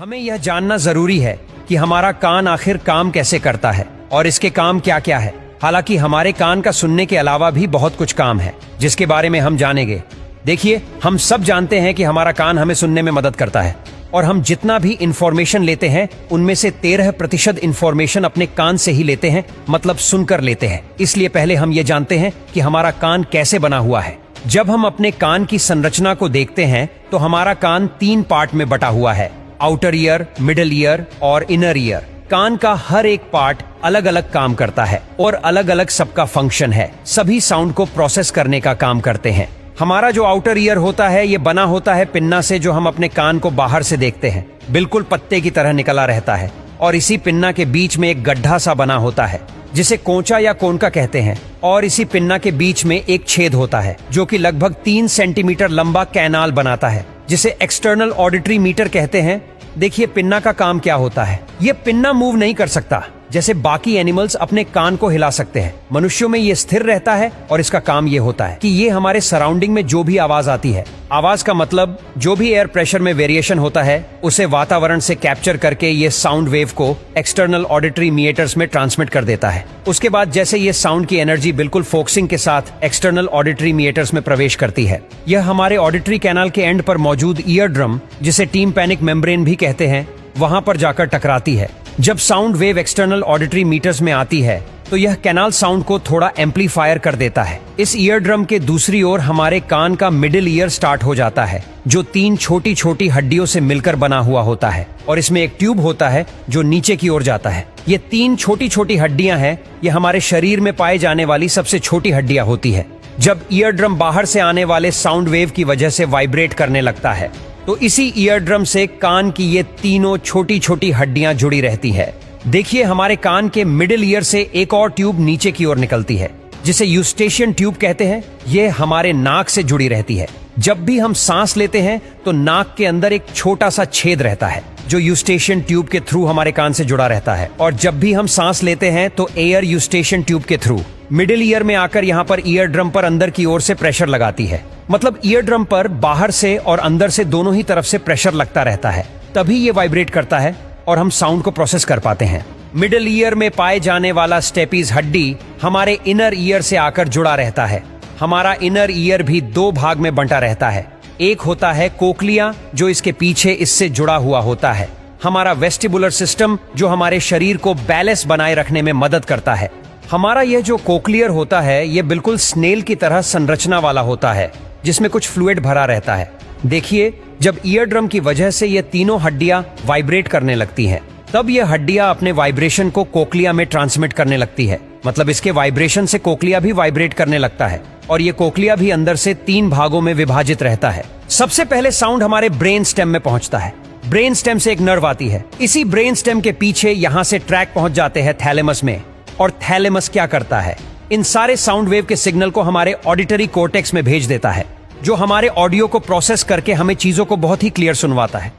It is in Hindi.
हमें यह जानना जरूरी है कि हमारा कान आखिर काम कैसे करता है और इसके काम क्या क्या है। हालांकि हमारे कान का सुनने के अलावा भी बहुत कुछ काम है जिसके बारे में हम जानेंगे। देखिए, हम सब जानते हैं कि हमारा कान हमें सुनने में मदद करता है और हम जितना भी इंफॉर्मेशन लेते हैं उनमें से 13% इंफॉर्मेशन अपने कान से ही लेते हैं, मतलब सुनकर लेते हैं। इसलिए पहले हम ये जानते हैं कि हमारा कान कैसे बना हुआ है। जब हम अपने कान की संरचना को देखते हैं तो हमारा कान 3 पार्ट में बटा हुआ है, आउटर ईयर, मिडल ईयर और इनर ईयर। कान का हर एक पार्ट अलग अलग काम करता है और अलग अलग सबका फंक्शन है। सभी साउंड को प्रोसेस करने का काम करते हैं। हमारा जो आउटर ईयर होता है ये बना होता है पिन्ना से, जो हम अपने कान को बाहर से देखते हैं। बिल्कुल पत्ते की तरह निकला रहता है और इसी पिन्ना के बीच में एक गड्ढा सा बना होता है जिसे कोंचा या कोनका कहते हैं। और इसी पिन्ना के बीच में एक छेद होता है जो कि लगभग 3 सेंटीमीटर लंबा कैनाल बनाता है जिसे एक्सटर्नल ऑडिटरी मीटर कहते हैं। देखिए, पिन्ना का काम क्या होता है। ये पिन्ना मूव नहीं कर सकता जैसे बाकी एनिमल्स अपने कान को हिला सकते हैं। मनुष्यों में ये स्थिर रहता है और इसका काम ये होता है कि ये हमारे सराउंडिंग में जो भी आवाज आती है, आवाज का मतलब जो भी एयर प्रेशर में वेरिएशन होता है उसे वातावरण से कैप्चर करके ये साउंड वेव को एक्सटर्नल ऑडिटरी मीटर्स में ट्रांसमिट कर देता है। उसके बाद जैसे ये साउंड की एनर्जी बिल्कुल फोकसिंग के साथ एक्सटर्नल ऑडिटरी मीटर्स में प्रवेश करती है, यह हमारे ऑडिटरी कैनाल के एंड पर मौजूद ईयर ड्रम, जिसे टिम्पैनिक मेम्ब्रेन भी कहते हैं, वहां पर जाकर टकराती है। जब sound wave external auditory meatus में आती है तो यह कैनाल साउंड को थोड़ा एम्पलीफायर कर देता है। इस ईयर ड्रम के दूसरी ओर हमारे कान का मिडिल ईयर स्टार्ट हो जाता है, जो 3 छोटी छोटी हड्डियों से मिलकर बना हुआ होता है और इसमें एक ट्यूब होता है जो नीचे की ओर जाता है। ये 3 छोटी छोटी हड्डियां हैं, ये हमारे शरीर में पाए जाने वाली सबसे छोटी हड्डियां होती है। जब ईयर ड्रम बाहर से आने वाले साउंड वेव की वजह से वाइब्रेट करने लगता है तो इसी ईयर ड्रम से कान की ये तीनों छोटी छोटी हड्डियां जुड़ी रहती है। देखिए, हमारे कान के मिडिल ईयर से एक और ट्यूब नीचे की ओर निकलती है जिसे यूस्टेशियन ट्यूब कहते हैं। ये हमारे नाक से जुड़ी रहती है। जब भी हम सांस लेते हैं तो नाक के अंदर एक छोटा सा छेद रहता है जो यूस्टेशियन ट्यूब के थ्रू हमारे कान से जुड़ा रहता है, और जब भी हम सांस लेते हैं तो एयर यूस्टेशियन ट्यूब के थ्रू मिडिल ईयर में आकर यहाँ पर ईयर ड्रम पर अंदर की ओर से प्रेशर लगाती है। मतलब ईयर ड्रम पर बाहर से और अंदर से दोनों ही तरफ से प्रेशर लगता रहता है, तभी ये वाइब्रेट करता है और हम साउंड को प्रोसेस कर पाते हैं। मिडिल ईयर में पाए जाने वाला स्टेपीज हड्डी हमारे इनर ईयर से आकर जुड़ा रहता है। हमारा इनर ईयर भी 2 भाग में बंटा रहता है। एक होता है कोक्लिया, जो इसके पीछे इससे जुड़ा हुआ होता है। हमारा वेस्टिबुलर सिस्टम, जो हमारे शरीर को बैलेंस बनाए रखने में मदद करता है। हमारा यह जो कोक्लियर होता है ये बिल्कुल स्नेल की तरह संरचना वाला होता है जिसमें कुछ फ्लूइड भरा रहता है। देखिए, जब ईयर ड्रम की वजह से ये तीनों हड्डियां वाइब्रेट करने लगती हैं, तब ये हड्डियां अपने वाइब्रेशन को कोक्लिया में ट्रांसमिट करने लगती है। मतलब इसके वाइब्रेशन से कोक्लिया भी वाइब्रेट करने लगता है और ये कोक्लिया भी अंदर से 3 भागों में विभाजित रहता है। सबसे पहले साउंड हमारे ब्रेन स्टेम में पहुंचता है। ब्रेन स्टेम से एक नर्व आती है। इसी ब्रेन स्टेम के पीछे यहाँ से ट्रैक पहुंच जाते हैं थैलेमस में। और थैलेमस क्या करता है? इन सारे साउंड वेव के सिग्नल को हमारे ऑडिटरी कॉर्टेक्स में भेज देता है, जो हमारे ऑडियो को प्रोसेस करके हमें चीजों को बहुत ही क्लियर सुनवाता है।